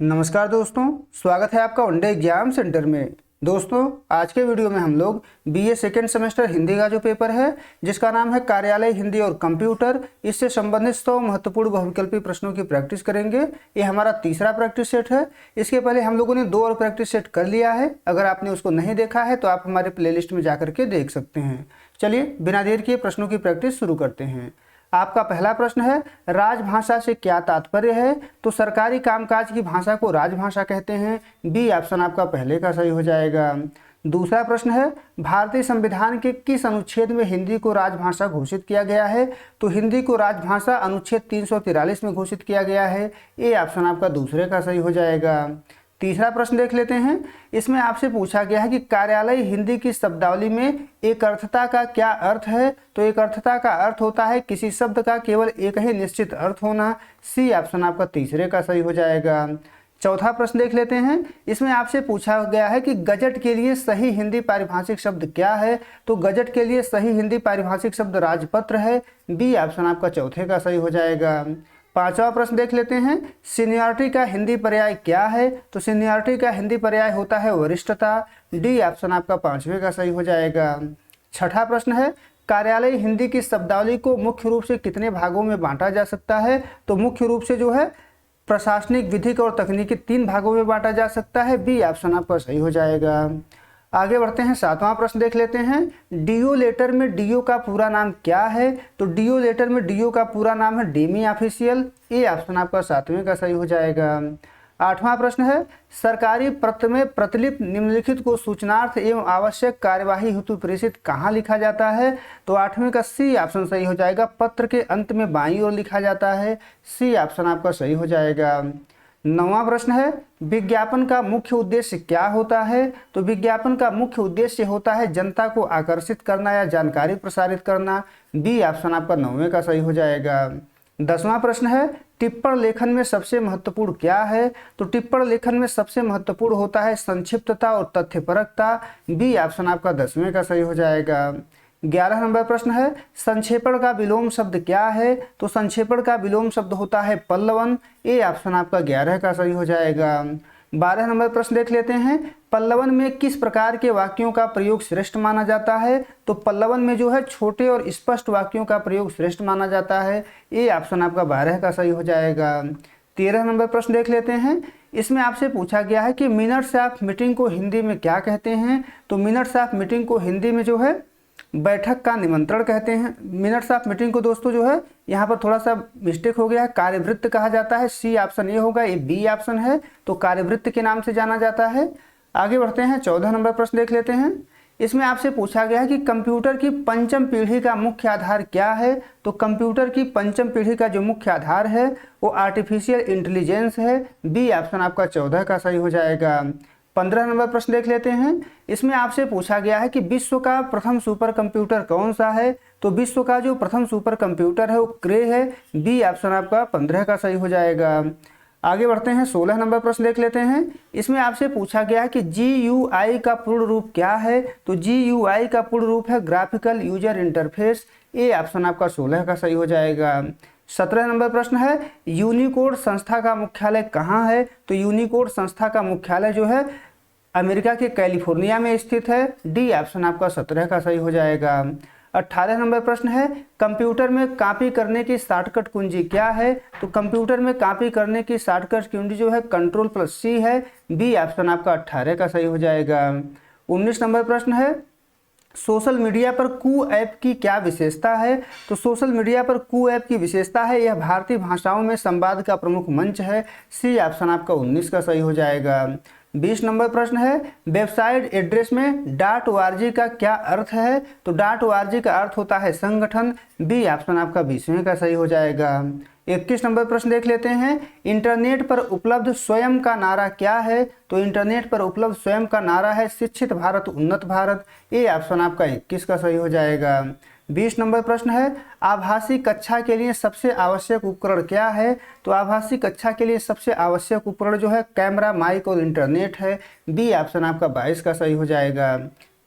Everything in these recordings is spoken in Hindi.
नमस्कार दोस्तों, स्वागत है आपका वनडे एग्जाम सेंटर में। दोस्तों, आज के वीडियो में हम लोग बीए सेकेंड सेमेस्टर हिंदी का जो पेपर है जिसका नाम है कार्यालय हिंदी और कंप्यूटर, इससे संबंधित 100 महत्वपूर्ण बहुविकल्पी प्रश्नों की प्रैक्टिस करेंगे। ये हमारा तीसरा प्रैक्टिस सेट है। इसके पहले हम लोगों ने 2 और प्रैक्टिस सेट कर लिया है। अगर आपने उसको नहीं देखा है तो आप हमारे प्लेलिस्ट में जाकर के देख सकते हैं। चलिए बिना देर किए प्रश्नों की प्रैक्टिस शुरू करते हैं। आपका पहला प्रश्न है, राजभाषा से क्या तात्पर्य है? तो सरकारी कामकाज की भाषा को राजभाषा कहते हैं। बी ऑप्शन आपका पहले का सही हो जाएगा। दूसरा प्रश्न है, भारतीय संविधान के किस अनुच्छेद में हिंदी को राजभाषा घोषित किया गया है? तो हिंदी को राजभाषा अनुच्छेद 343 में घोषित किया गया है। ए ऑप्शन आपका दूसरे का सही हो जाएगा। तीसरा प्रश्न देख लेते हैं। इसमें आपसे पूछा गया है कि कार्यालय हिंदी की शब्दावली में एकअर्थता का क्या अर्थ है? तो एकअर्थता का अर्थ होता है किसी शब्द का केवल एक ही निश्चित अर्थ होना। सी ऑप्शन आपका तीसरे का सही हो जाएगा। चौथा प्रश्न देख लेते हैं। इसमें आपसे पूछा गया है कि गजट के लिए सही हिंदी पारिभाषिक शब्द क्या है? तो गजट के लिए सही हिंदी पारिभाषिक शब्द राजपत्र है। बी ऑप्शन आपका चौथे का सही हो जाएगा। पांचवा प्रश्न देख लेते हैं। सीनियरिटी का हिंदी पर्याय क्या है? तो सीनियरिटी का हिंदी पर्याय होता है वरिष्ठता। डी ऑप्शन आपका पांचवे का सही हो जाएगा। छठा प्रश्न है, कार्यालय हिंदी की शब्दावली को मुख्य रूप से कितने भागों में बांटा जा सकता है? तो मुख्य रूप से जो है प्रशासनिक, विधिक और तकनीकी 3 भागों में बांटा जा सकता है। बी ऑप्शन आपका सही हो जाएगा। आगे बढ़ते हैं, 7वां प्रश्न देख लेते हैं। डीओ लेटर में डीओ का पूरा नाम क्या है? तो डीओ लेटर में डीओ का पूरा नाम है डेमी ऑफिशियल। ए ऑप्शन आपका 7वें का सही हो जाएगा। 8वां प्रश्न है, सरकारी पत्र में प्रतिलिपि निम्नलिखित को सूचनार्थ एवं आवश्यक कार्यवाही हेतु प्रेषित कहाँ लिखा जाता है? तो 8वें का सी ऑप्शन सही हो जाएगा। पत्र के अंत में बाईं ओर लिखा जाता है। सी ऑप्शन आपका सही हो जाएगा। 9वां प्रश्न है, विज्ञापन का मुख्य उद्देश्य क्या होता है? तो विज्ञापन का मुख्य उद्देश्य होता है जनता को आकर्षित करना या जानकारी प्रसारित करना। बी ऑप्शन आपका 9वें का सही हो जाएगा। 10वां प्रश्न है, टिप्पण लेखन में सबसे महत्वपूर्ण क्या है? तो टिप्पण लेखन में सबसे महत्वपूर्ण होता है संक्षिप्तता और तथ्यपरकता। बी ऑप्शन आपका 10वें का सही हो जाएगा। 11 नंबर प्रश्न है, संक्षेपण का विलोम शब्द क्या है? तो संक्षेपण का विलोम शब्द होता है पल्लवन। ए ऑप्शन आपका 11 का सही हो जाएगा। 12 नंबर प्रश्न देख लेते हैं। पल्लवन में किस प्रकार के वाक्यों का प्रयोग श्रेष्ठ माना जाता है? तो पल्लवन में जो है छोटे और स्पष्ट वाक्यों का प्रयोग श्रेष्ठ माना जाता है। ए ऑप्शन आपका 12 का सही हो जाएगा। 13 नंबर प्रश्न देख लेते हैं। इसमें आपसे पूछा गया है कि मिनट्स ऑफ मीटिंग को हिंदी में क्या कहते हैं? तो मिनट्स ऑफ मीटिंग को हिंदी में जो है बैठक का निमंत्रण कहते हैं। मिनट्स ऑफ मीटिंग को दोस्तों जो है यहाँ पर थोड़ा सा मिस्टेक हो गया है, कार्यवृत्त कहा जाता है। सी ऑप्शन ये होगा, ये बी ऑप्शन है, तो कार्यवृत्त के नाम से जाना जाता है। आगे बढ़ते हैं, 14 नंबर प्रश्न देख लेते हैं। इसमें आपसे पूछा गया है कि कंप्यूटर की पंचम पीढ़ी का मुख्य आधार क्या है? तो कंप्यूटर की पंचम पीढ़ी का जो मुख्य आधार है वो आर्टिफिशियल इंटेलिजेंस है। बी ऑप्शन आपका 14 का सही हो जाएगा। 15 नंबर प्रश्न देख लेते हैं। इसमें आपसे पूछा गया है कि विश्व का प्रथम सुपर कंप्यूटर कौन सा है? तो विश्व का जो प्रथम सुपर कंप्यूटर है वो क्रे है। बी ऑप्शन आपका 15 का सही हो जाएगा। आगे बढ़ते हैं, 16 नंबर प्रश्न देख लेते हैं। इसमें आपसे पूछा गया है कि GUI का पूर्ण रूप क्या है? तो GUI का पूर्ण रूप है graphical user interface. A option आपका 16 का सही हो जाएगा। 17 नंबर प्रश्न है, यूनिकोड संस्था का मुख्यालय कहाँ है? तो यूनिकोड संस्था का मुख्यालय जो है अमेरिका के कैलिफोर्निया में स्थित है। डी ऑप्शन आपका 17 का सही हो जाएगा। 18 नंबर प्रश्न है, कंप्यूटर में कॉपी करने की शॉर्टकट कुंजी क्या है? तो कंप्यूटर में कॉपी करने की शॉर्टकट कुंजी जो है Ctrl+C है। बी ऑप्शन आपका 18 का सही हो जाएगा। 19 नंबर प्रश्न है, सोशल मीडिया पर कू ऐप की क्या विशेषता है? तो सोशल मीडिया पर कू ऐप की विशेषता है यह भारतीय भाषाओं में संवाद का प्रमुख मंच है। सी ऑप्शन आपका 19 का सही हो जाएगा। 20 नंबर प्रश्न है, वेबसाइट एड्रेस में .org का क्या अर्थ है? तो .org का अर्थ होता है संगठन। बी ऑप्शन आपका 20वें का सही हो जाएगा। 21 नंबर प्रश्न देख लेते हैं। इंटरनेट पर उपलब्ध स्वयं का नारा क्या है? तो इंटरनेट पर उपलब्ध स्वयं का नारा है शिक्षित भारत उन्नत भारत। ए ऑप्शन आपका 21 का सही हो जाएगा। 20 नंबर प्रश्न है, आभासी कक्षा के लिए सबसे आवश्यक उपकरण क्या है? तो आभासी कक्षा के लिए सबसे आवश्यक उपकरण जो है कैमरा, माइक और इंटरनेट है। बी ऑप्शन आपका 22 का सही हो जाएगा।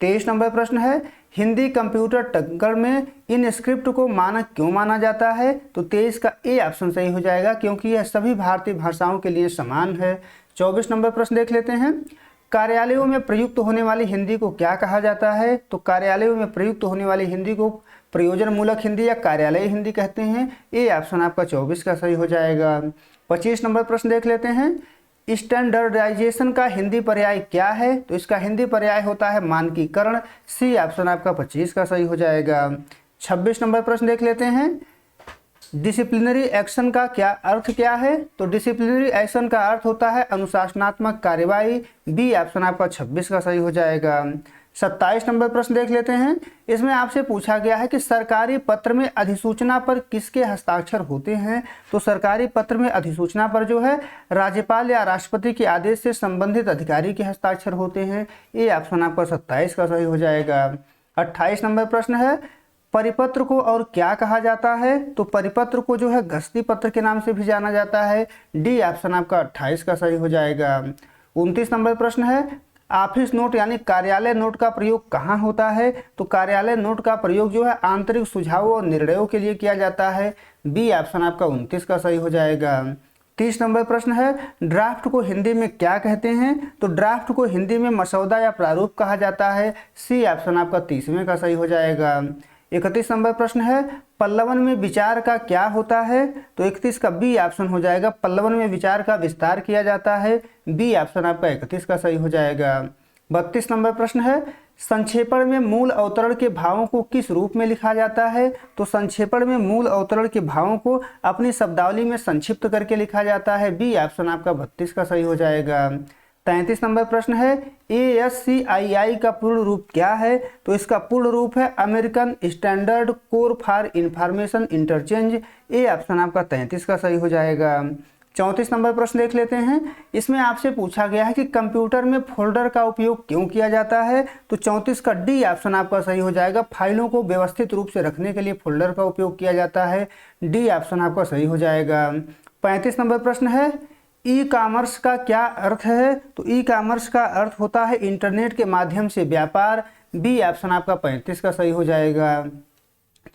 23 नंबर प्रश्न है, हिंदी कंप्यूटर टक्कर में इन स्क्रिप्ट को मानक क्यों माना जाता है? तो 23 का ए ऑप्शन सही हो जाएगा, क्योंकि यह सभी भारतीय भाषाओं के लिए समान है। 24 नंबर प्रश्न देख लेते हैं। कार्यालयों में प्रयुक्त होने वाली हिंदी को क्या कहा जाता है? तो कार्यालयों में प्रयुक्त होने वाली हिंदी को प्रयोजन मूलक हिंदी या कार्यालय हिंदी कहते हैं। ए ऑप्शन आपका 24 का सही हो जाएगा। 25 नंबर प्रश्न देख लेते हैं। स्टैंडर्डाइजेशन का हिंदी पर्याय क्या है? तो इसका हिंदी पर्याय होता है मानकीकरण। सी ऑप्शन आपका 25 का सही हो जाएगा। 26 नंबर प्रश्न देख लेते हैं। डिसिप्लिनरी एक्शन का क्या अर्थ क्या है? तो डिसिप्लिनरी एक्शन का अर्थ होता है अनुशासनात्मक कार्यवाही। बी ऑप्शन आपका 26 का सही हो जाएगा। 27 नंबर प्रश्न देख लेते हैं। इसमें आपसे पूछा गया है कि सरकारी पत्र में अधिसूचना पर किसके हस्ताक्षर होते हैं? तो सरकारी पत्र में अधिसूचना पर जो है राज्यपाल या राष्ट्रपति के आदेश से संबंधित अधिकारी के हस्ताक्षर होते हैं। ये ऑप्शन आपका 27 का सही हो जाएगा। 28 नंबर प्रश्न है। परिपत्र को और क्या कहा जाता है? तो परिपत्र को जो है गस्ती पत्र के नाम से भी जाना जाता है। डी ऑप्शन आपका 28 का सही हो जाएगा। 29 नंबर प्रश्न है। ऑफिस नोट यानी कार्यालय नोट का प्रयोग कहाँ होता है? तो कार्यालय नोट का प्रयोग जो है आंतरिक सुझावों और निर्णयों के लिए किया जाता है। बी ऑप्शन आपका 29 का सही हो जाएगा। 30 नंबर प्रश्न है। ड्राफ्ट को हिंदी में क्या कहते हैं? तो ड्राफ्ट को हिंदी में मसौदा या प्रारूप कहा जाता है। सी ऑप्शन आपका 30वें का सही हो जाएगा। 31 नंबर प्रश्न है। पल्लवन में विचार का क्या होता है? तो 31 का बी ऑप्शन हो जाएगा। पल्लवन में विचार का विस्तार किया जाता है। बी ऑप्शन आपका 31 का सही हो जाएगा। 32 नंबर प्रश्न है। संक्षेपण में मूल अवतरण के भावों को किस रूप में लिखा जाता है? तो संक्षेपण में मूल अवतरण के भावों को अपनी शब्दावली में संक्षिप्त करके लिखा जाता है। बी ऑप्शन आपका 32 का सही हो जाएगा। 33 नंबर प्रश्न है। ASCII का पूर्ण रूप क्या है? तो इसका पूर्ण रूप है American standard core for information interchange. A option आपका 33 का सही हो जाएगा। 34 नंबर प्रश्न देख लेते हैं। इसमें आपसे पूछा गया है कि कंप्यूटर में फोल्डर का उपयोग क्यों किया जाता है? तो 34 का डी ऑप्शन आपका सही हो जाएगा। फाइलों को व्यवस्थित रूप से रखने के लिए फोल्डर का उपयोग किया जाता है। डी ऑप्शन आपका सही हो जाएगा। 35 नंबर प्रश्न है। ई कॉमर्स का क्या अर्थ है? तो ई कॉमर्स का अर्थ होता है इंटरनेट के माध्यम से व्यापार। बी ऑप्शन आपका 35 का सही हो जाएगा।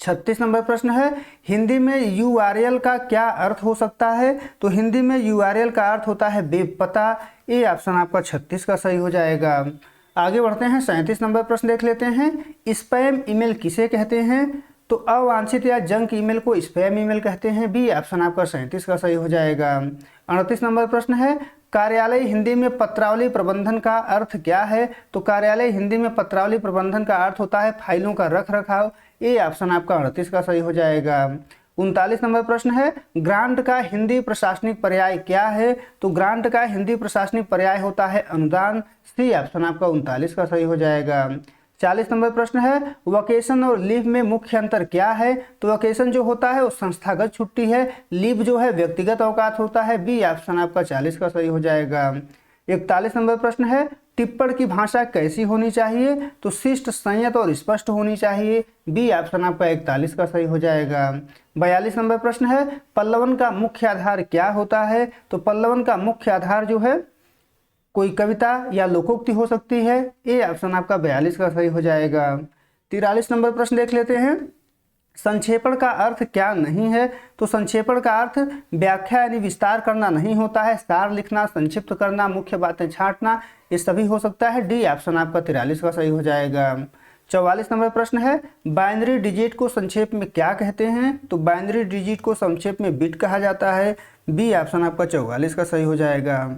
36 नंबर प्रश्न है। हिंदी में URL का क्या अर्थ हो सकता है? तो हिंदी में URL का अर्थ होता है वेब पता। ए ऑप्शन आपका 36 का सही हो जाएगा। आगे बढ़ते हैं। 37 नंबर प्रश्न देख लेते हैं। स्पैम ईमेल किसे कहते हैं? तो अवांछित या जंक ईमेल को स्पैम ईमेल कहते हैं। बी ऑप्शन आपका 37 का सही हो जाएगा। 38 नंबर प्रश्न है। कार्यालय हिंदी में पत्रावली प्रबंधन का अर्थ क्या है? तो कार्यालय हिंदी में पत्रावली प्रबंधन का अर्थ होता है फाइलों का रख रखाव। ए ऑप्शन आपका 38 का सही हो जाएगा। 39 नंबर प्रश्न है। ग्रांट का हिंदी प्रशासनिक पर्याय क्या है? तो ग्रांट का हिंदी प्रशासनिक पर्याय होता है अनुदान। सी ऑप्शन आपका 39 का सही हो जाएगा। 40 नंबर प्रश्न है। वकेशन और लीव में मुख्य अंतर क्या है? तो वकेशन जो होता है वो संस्थागत छुट्टी है। लीव जो है व्यक्तिगत अवकाश होता है। बी ऑप्शन आपका 40 का सही हो जाएगा। 41 नंबर प्रश्न है। टिप्पण की भाषा कैसी होनी चाहिए? तो शिष्ट, संयत और स्पष्ट होनी चाहिए। बी ऑप्शन आपका 41 का सही हो जाएगा। 42 नंबर प्रश्न है। पल्लवन का मुख्य आधार क्या होता है? तो पल्लवन का मुख्य आधार जो है कोई कविता या लोकोक्ति हो सकती है। ए ऑप्शन आपका 42 का सही हो जाएगा। 43 नंबर प्रश्न देख लेते हैं। संक्षेपण का अर्थ क्या नहीं है? तो संक्षेपण का अर्थ व्याख्या यानी विस्तार करना नहीं होता है। सार लिखना, संक्षिप्त करना, मुख्य बातें छांटना, ये सभी हो सकता है। डी ऑप्शन आपका 43 का सही हो जाएगा। 44 नंबर प्रश्न है। बाइनरी डिजिट को संक्षेप में क्या कहते हैं? तो बाइनरी डिजिट को संक्षेप में बिट कहा जाता है। बी ऑप्शन आपका 44 का सही हो जाएगा।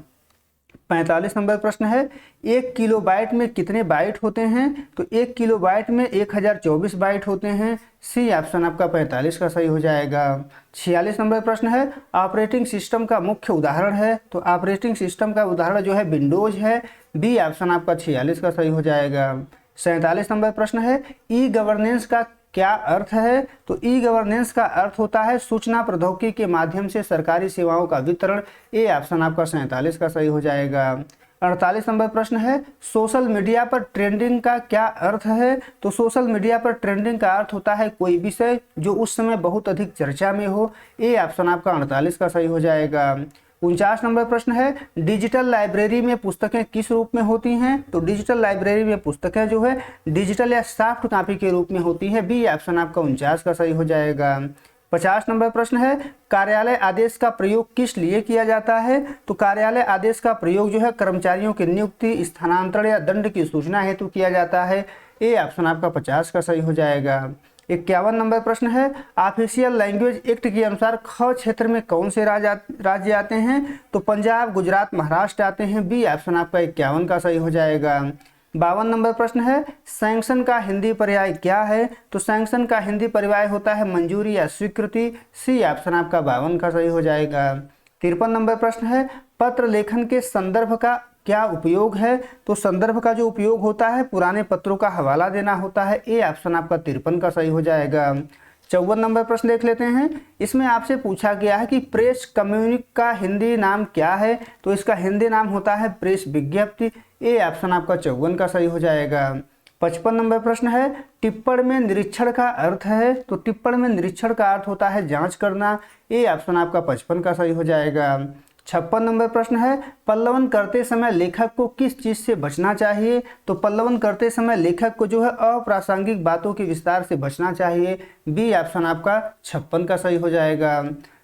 45 नंबर प्रश्न है। 1 किलोबाइट में कितने बाइट होते हैं? तो 1 किलोबाइट में 1024 बाइट होते हैं। सी ऑप्शन आपका 45 का सही हो जाएगा। 46 नंबर प्रश्न है। ऑपरेटिंग सिस्टम का मुख्य उदाहरण है? तो ऑपरेटिंग सिस्टम का उदाहरण जो है विंडोज है। बी ऑप्शन आपका 46 का सही हो जाएगा। 47 नंबर प्रश्न है। ई गवर्नेंस का क्या अर्थ है? तो ई गवर्नेंस का अर्थ होता है सूचना प्रौद्योगिकी के माध्यम से सरकारी सेवाओं का वितरण। ए ऑप्शन आपका 47 का सही हो जाएगा। 48 नंबर प्रश्न है। सोशल मीडिया पर ट्रेंडिंग का क्या अर्थ है? तो सोशल मीडिया पर ट्रेंडिंग का अर्थ होता है कोई विषय जो उस समय बहुत अधिक चर्चा में हो। ए ऑप्शन आपका 48 का सही हो जाएगा। 49 नंबर प्रश्न है, डिजिटल लाइब्रेरी में पुस्तकें किस रूप में होती हैं? तो डिजिटल लाइब्रेरी में पुस्तकें जो है डिजिटल या सॉफ्ट कॉपी के रूप में होती है। बी ऑप्शन आपका 49 का सही हो जाएगा। 50 नंबर प्रश्न है, कार्यालय आदेश का प्रयोग किस लिए किया जाता है? तो कार्यालय आदेश का प्रयोग जो है कर्मचारियों की नियुक्ति, स्थानांतरण या दंड की सूचना हेतु किया जाता है। ए ऑप्शन आपका 50 का सही हो जाएगा। 51 नंबर प्रश्न है, ऑफिशियल लैंग्वेज एक्ट के अनुसार ख क्षेत्र में कौन से राज्य आते हैं? तो पंजाब, गुजरात, महाराष्ट्र आते हैं। बी ऑप्शन आपका 51 का सही हो जाएगा। 52 नंबर प्रश्न है, सैंक्शन का हिंदी पर्याय क्या है? तो सैंक्शन का हिंदी पर्याय होता है मंजूरी या स्वीकृति। सी ऑप्शन आपका 52 का सही हो जाएगा। 53 नंबर प्रश्न है, पत्र लेखन के संदर्भ का क्या उपयोग है? तो संदर्भ का जो उपयोग होता है पुराने पत्रों का हवाला देना होता है। ए ऑप्शन आपका 53 का सही हो जाएगा। 54 नंबर प्रश्न देख लेते हैं। इसमें आपसे पूछा गया है कि प्रेस कम्युनिक का हिंदी नाम क्या है? तो इसका हिंदी नाम होता है प्रेस विज्ञप्ति। ए ऑप्शन आपका 54 का सही हो जाएगा। 55 नंबर प्रश्न है, टिप्पण में निरीक्षण का अर्थ है? तो टिप्पण में निरीक्षण का अर्थ होता है जांच करना। ए ऑप्शन आपका 55 का सही हो जाएगा। 56 नंबर प्रश्न है, पल्लवन करते समय लेखक को किस चीज से बचना चाहिए? तो पल्लवन करते समय लेखक को जो है अप्रासंगिक बातों के विस्तार से बचना चाहिए। बी ऑप्शन आपका 56 का सही हो जाएगा।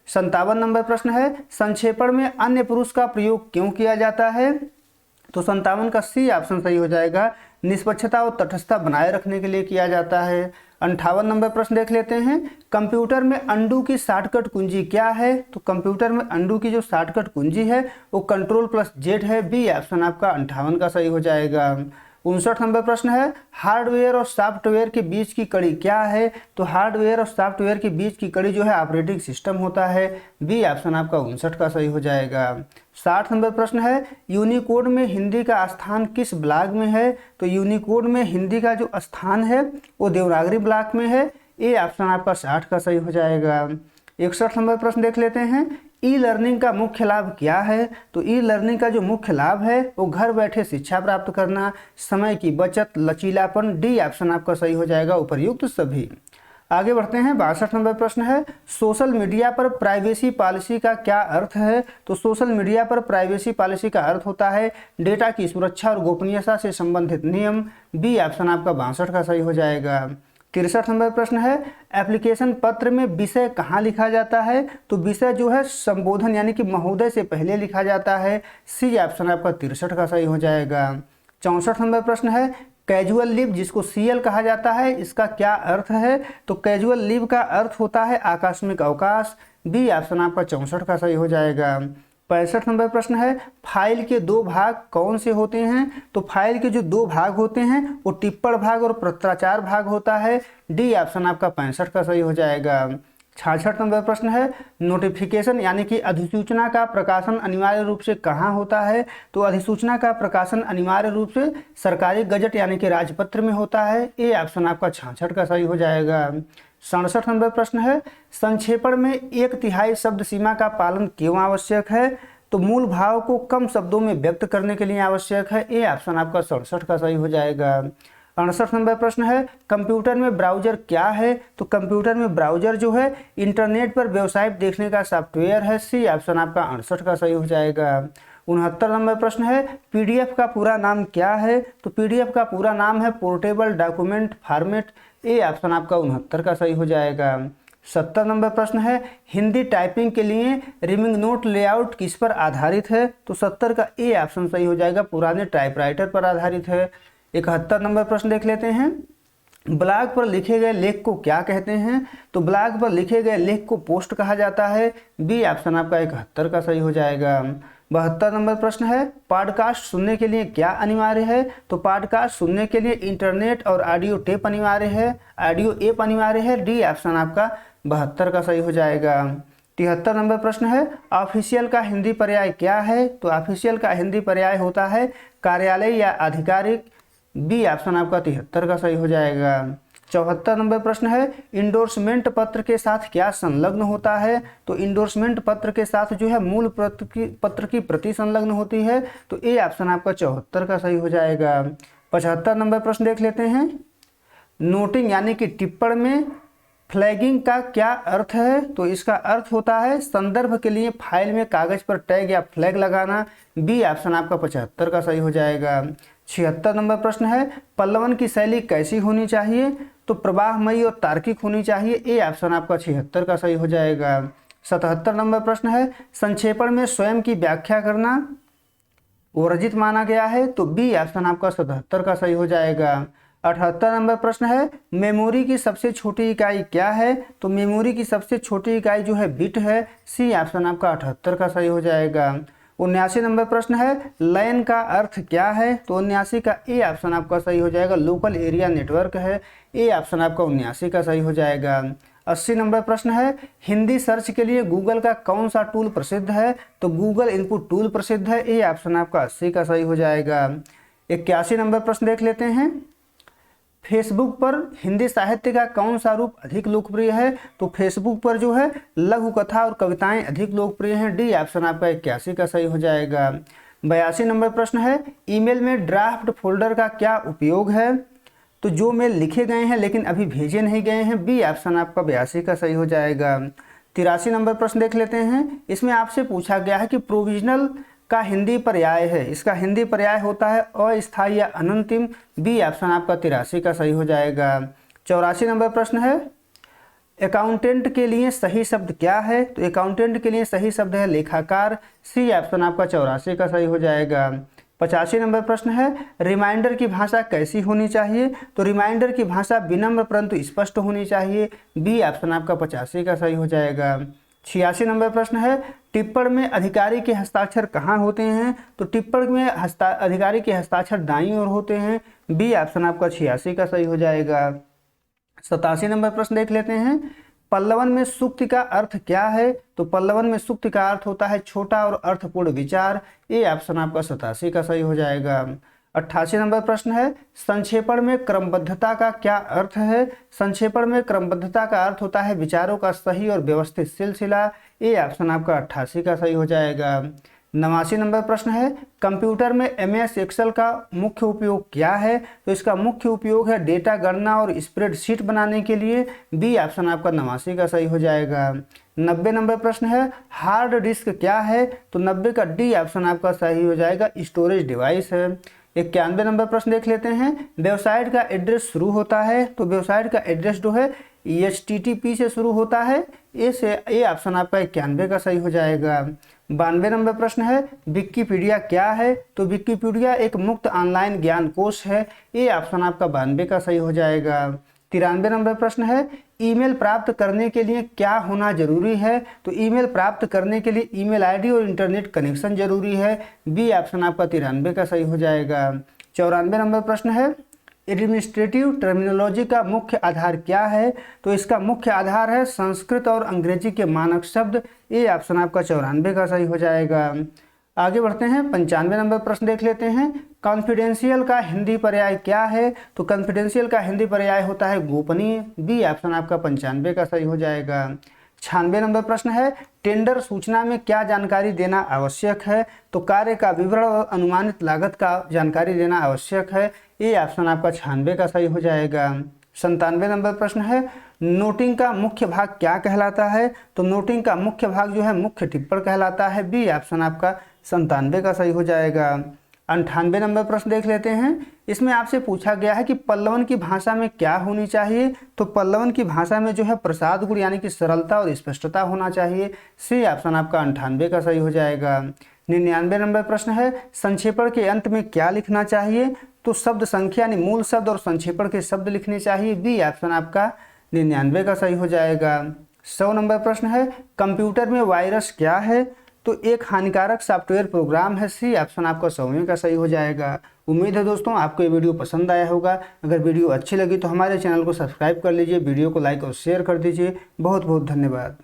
57 नंबर प्रश्न है, संक्षेपण में अन्य पुरुष का प्रयोग क्यों किया जाता है? तो 57 का सी ऑप्शन सही हो जाएगा। निष्पक्षता और तटस्थता बनाए रखने के लिए किया जाता है। 58 नंबर प्रश्न देख लेते हैं, कंप्यूटर में अंडू की शॉर्टकट कुंजी क्या है? तो कंप्यूटर में अंडू की जो शॉर्टकट कुंजी है वो Ctrl+Z है। बी ऑप्शन आपका 58 का सही हो जाएगा। 59 नंबर प्रश्न है, हार्डवेयर और सॉफ्टवेयर के बीच की कड़ी क्या है? तो हार्डवेयर और सॉफ्टवेयर के बीच की कड़ी जो है ऑपरेटिंग सिस्टम होता है। बी ऑप्शन आपका 59 का सही हो जाएगा। 60 नंबर प्रश्न है, यूनिकोड में हिंदी का स्थान किस ब्लॉक में है? तो यूनिकोड में हिंदी का जो स्थान है वो देवनागरी ब्लॉक में है। ए ऑप्शन आपका 60 का सही हो जाएगा। 61 नंबर प्रश्न देख लेते हैं, ई लर्निंग का मुख्य लाभ क्या है? तो ई लर्निंग का जो मुख्य लाभ है वो घर बैठे शिक्षा प्राप्त करना, समय की बचत, लचीलापन। डी ऑप्शन आपका सही हो जाएगा, उपर्युक्त सभी। आगे बढ़ते हैं। 62 नंबर प्रश्न है, सोशल मीडिया पर प्राइवेसी पॉलिसी का क्या अर्थ है? तो सोशल मीडिया पर प्राइवेसी पॉलिसी का अर्थ होता है डेटा की सुरक्षा और गोपनीयता से संबंधित नियम। बी ऑप्शन आपका 62 का सही हो जाएगा। 63 नंबर प्रश्न है, एप्लीकेशन पत्र में विषय कहाँ लिखा जाता है? तो विषय जो है संबोधन यानी कि महोदय से पहले लिखा जाता है। सी ऑप्शन आपका 63 का सही हो जाएगा। 64 नंबर प्रश्न है, कैजुअल लीव जिसको सीएल कहा जाता है इसका क्या अर्थ है? तो कैजुअल लीव का अर्थ होता है आकस्मिक अवकाश। बी ऑप्शन आपका 64 का सही हो जाएगा। 65 नंबर प्रश्न है, फाइल के दो भाग कौन से होते हैं? तो फाइल के जो दो भाग होते हैं वो टिप्पण भाग और पत्राचार भाग होता है। डी ऑप्शन आपका 65 का सही हो जाएगा। 66 नंबर प्रश्न है, नोटिफिकेशन यानी कि अधिसूचना का प्रकाशन अनिवार्य रूप से कहाँ होता है? तो अधिसूचना का प्रकाशन अनिवार्य रूप से सरकारी गजट यानी कि राजपत्र में होता है। ए ऑप्शन आपका 66 का सही हो जाएगा। 67 नंबर प्रश्न है, संक्षेपण में 1/3 शब्द सीमा का पालन क्यों आवश्यक है? तो मूल भाव को कम शब्दों में व्यक्त करने के लिए आवश्यक है। ए ऑप्शन आपका 67 का सही हो जाएगा। 68 नंबर प्रश्न है, कंप्यूटर में ब्राउजर क्या है? तो कंप्यूटर में ब्राउजर जो है इंटरनेट पर वेबसाइट देखने का सॉफ्टवेयर है। सी ऑप्शन आपका 68 का सही हो जाएगा। 69 नंबर प्रश्न है, पीडीएफ का पूरा नाम क्या है? तो पीडीएफ का पूरा नाम है portable document format. A option आपका 69 का सही हो जाएगा। 70 नंबर प्रश्न है, हिंदी टाइपिंग के लिए रिमिंग नोट लेआउट किस पर आधारित है? तो 70 का ए ऑप्शन सही हो जाएगा, पुराने टाइपराइटर पर आधारित है। 71 नंबर प्रश्न देख लेते हैं, ब्लॉग पर लिखे गए लेख को क्या कहते हैं? तो ब्लॉग पर लिखे गए लेख को पोस्ट कहा जाता है। बी ऑप्शन आपका 71 का सही हो जाएगा। 72 नंबर प्रश्न है, पॉडकास्ट सुनने के लिए क्या अनिवार्य है? तो पॉडकास्ट सुनने के लिए इंटरनेट और ऑडियो टेप अनिवार्य है, ऑडियो ऐप अनिवार्य है। डी ऑप्शन आपका 72 का सही हो जाएगा। 73 नंबर प्रश्न है, ऑफिशियल का हिंदी पर्याय क्या है? तो ऑफिशियल का हिंदी पर्याय होता है कार्यालय या आधिकारिक। बी ऑप्शन आपका 73 का सही हो जाएगा। 74 नंबर प्रश्न है, इंडोर्समेंट पत्र के साथ क्या संलग्न होता है? तो इंडोर्समेंट पत्र के साथ जो है मूल पत्र की प्रति संलग्न होती है। तो ए ऑप्शन आपका 74 का सही हो जाएगा। 75 नंबर प्रश्न देख लेते हैं, नोटिंग यानी कि टिप्पण में फ्लैगिंग का क्या अर्थ है? तो इसका अर्थ होता है संदर्भ के लिए फाइल में कागज पर टैग या फ्लैग लगाना। बी ऑप्शन आपका 75 का सही हो जाएगा। 76 नंबर प्रश्न है, पल्लवन की शैली कैसी होनी चाहिए? तो प्रवाहमयी और तार्किक होनी चाहिए। ए ऑप्शन आपका 76 का सही हो जाएगा। 77 नंबर प्रश्न है, संक्षेपण में स्वयं की व्याख्या करना वर्जित माना गया है। तो बी ऑप्शन आपका 77 का सही हो जाएगा। 78 नंबर प्रश्न है, मेमोरी की सबसे छोटी इकाई क्या है? तो मेमोरी की सबसे छोटी इकाई जो है बिट है। सी ऑप्शन आपका 78 का सही हो जाएगा। 79 नंबर प्रश्न है, लैन का अर्थ क्या है? तो 79 का ए ऑप्शन आपका सही हो जाएगा, लोकल एरिया नेटवर्क है। ए ऑप्शन आपका 79 का सही हो जाएगा। 80 नंबर प्रश्न है, हिंदी सर्च के लिए गूगल का कौन सा टूल प्रसिद्ध है? तो गूगल इनपुट टूल प्रसिद्ध है। ए ऑप्शन आपका 80 का सही हो जाएगा। 81 नंबर प्रश्न देख लेते हैं, फेसबुक पर हिंदी साहित्य का कौन सा रूप अधिक लोकप्रिय है? तो फेसबुक पर जो है लघु कथा और कविताएं अधिक लोकप्रिय हैं। डी ऑप्शन आपका 81 का सही हो जाएगा। 82 नंबर प्रश्न है, ईमेल में ड्राफ्ट फोल्डर का क्या उपयोग है? तो जो मेल लिखे गए हैं लेकिन अभी भेजे नहीं गए हैं। बी ऑप्शन आपका 82 का सही हो जाएगा। 83 नंबर प्रश्न देख लेते हैं, इसमें आपसे पूछा गया है कि प्रोविजनल का हिंदी पर्याय है, इसका हिंदी पर्याय होता है अस्थायी या अनंतिम। बी ऑप्शन आपका 83 का सही हो जाएगा। 84 नंबर प्रश्न है, अकाउंटेंट के लिए सही शब्द क्या है? तो अकाउंटेंट के लिए सही शब्द है लेखाकार। सी ऑप्शन आपका 84 का सही हो जाएगा। 85 नंबर प्रश्न है, रिमाइंडर की भाषा कैसी होनी चाहिए? तो रिमाइंडर की भाषा विनम्र परंतु स्पष्ट होनी चाहिए। बी ऑप्शन आपका 85 का सही हो जाएगा। 86 नंबर प्रश्न है, टिप्पण में अधिकारी के हस्ताक्षर कहाँ होते हैं? तो टिप्पण में अधिकारी के हस्ताक्षर दाईं ओर होते हैं। बी ऑप्शन आपका 86 का सही हो जाएगा। 87 नंबर प्रश्न देख लेते हैं, पल्लवन में सूक्ति का अर्थ क्या है? तो पल्लवन में सूक्ति का अर्थ होता है छोटा और अर्थपूर्ण विचार। ए ऑप्शन आपका 87 का सही हो जाएगा। 88 नंबर प्रश्न है, संक्षेपण में क्रमबद्धता का क्या अर्थ है? संक्षेपण में क्रमबद्धता का अर्थ होता है विचारों का सही और व्यवस्थित सिलसिला। ए ऑप्शन आपका 88 का सही हो जाएगा। 89 नंबर प्रश्न है, कंप्यूटर में MS एक्सेल का मुख्य उपयोग क्या है? तो इसका मुख्य उपयोग है डेटा गणना और स्प्रेडशीट बनाने के लिए। बी ऑप्शन आपका 89 का सही हो जाएगा। 90 नंबर प्रश्न है, हार्ड डिस्क क्या है? तो 90 का डी ऑप्शन आपका सही हो जाएगा, स्टोरेज डिवाइस है। 91 नंबर प्रश्न देख लेते हैं, वेबसाइट का एड्रेस शुरू होता है। तो वेबसाइट का एड्रेस जो है HTTP से शुरू होता है। ए ऑप्शन आपका 91 का सही हो जाएगा। 92 नंबर प्रश्न है, विकिपीडिया क्या है? तो विकिपीडिया एक मुक्त ऑनलाइन ज्ञान कोश है। ए ऑप्शन आपका 92 का सही हो जाएगा। 93 नंबर प्रश्न है, ईमेल प्राप्त करने के लिए क्या होना जरूरी है? तो ईमेल प्राप्त करने के लिए ईमेल आईडी और इंटरनेट कनेक्शन जरूरी है। बी ऑप्शन आपका 93 का सही हो जाएगा। 94 नंबर प्रश्न है, एडमिनिस्ट्रेटिव टर्मिनोलॉजी का मुख्य आधार क्या है? तो इसका मुख्य आधार है संस्कृत और अंग्रेजी के मानक शब्द। ए ऑप्शन आपका 94 का सही हो जाएगा। आगे बढ़ते हैं, 95 नंबर प्रश्न देख लेते हैं, कॉन्फिडेंशियल का हिंदी पर्याय क्या है? तो कॉन्फिडेंशियल का हिंदी पर्याय होता है गोपनीय। बी ऑप्शन आपका 95 का सही हो जाएगा। 96 नंबर प्रश्न है, टेंडर सूचना में क्या जानकारी देना आवश्यक है? तो कार्य का विवरण और अनुमानित लागत का जानकारी देना आवश्यक है। ये ऑप्शन आपका 96 का सही हो जाएगा। 97 नंबर प्रश्न है, नोटिंग का मुख्य भाग क्या कहलाता है? तो नोटिंग का मुख्य भाग जो है मुख्य टिप्पण कहलाता है। बी ऑप्शन आपका 97 का सही हो जाएगा। 98 नंबर प्रश्न देख लेते हैं, इसमें आपसे पूछा गया है कि पल्लवन की भाषा में क्या होनी चाहिए? तो पल्लवन की भाषा में जो है प्रसाद गुण यानी कि सरलता और स्पष्टता होना चाहिए। सी ऑप्शन आपका 98 का सही हो जाएगा। 99 नंबर प्रश्न है, संक्षेपण के अंत में क्या लिखना चाहिए? तो शब्द संख्या यानी मूल शब्द और संक्षेपण के शब्द लिखने चाहिए। बी ऑप्शन आपका 99 का सही हो जाएगा। 100 नंबर प्रश्न है, कंप्यूटर में वायरस क्या है? तो एक हानिकारक सॉफ्टवेयर प्रोग्राम है। सी ऑप्शन आपका 100वें का सही हो जाएगा। उम्मीद है दोस्तों आपको ये वीडियो पसंद आया होगा। अगर वीडियो अच्छी लगी तो हमारे चैनल को सब्सक्राइब कर लीजिए, वीडियो को लाइक और शेयर कर दीजिए। बहुत बहुत धन्यवाद।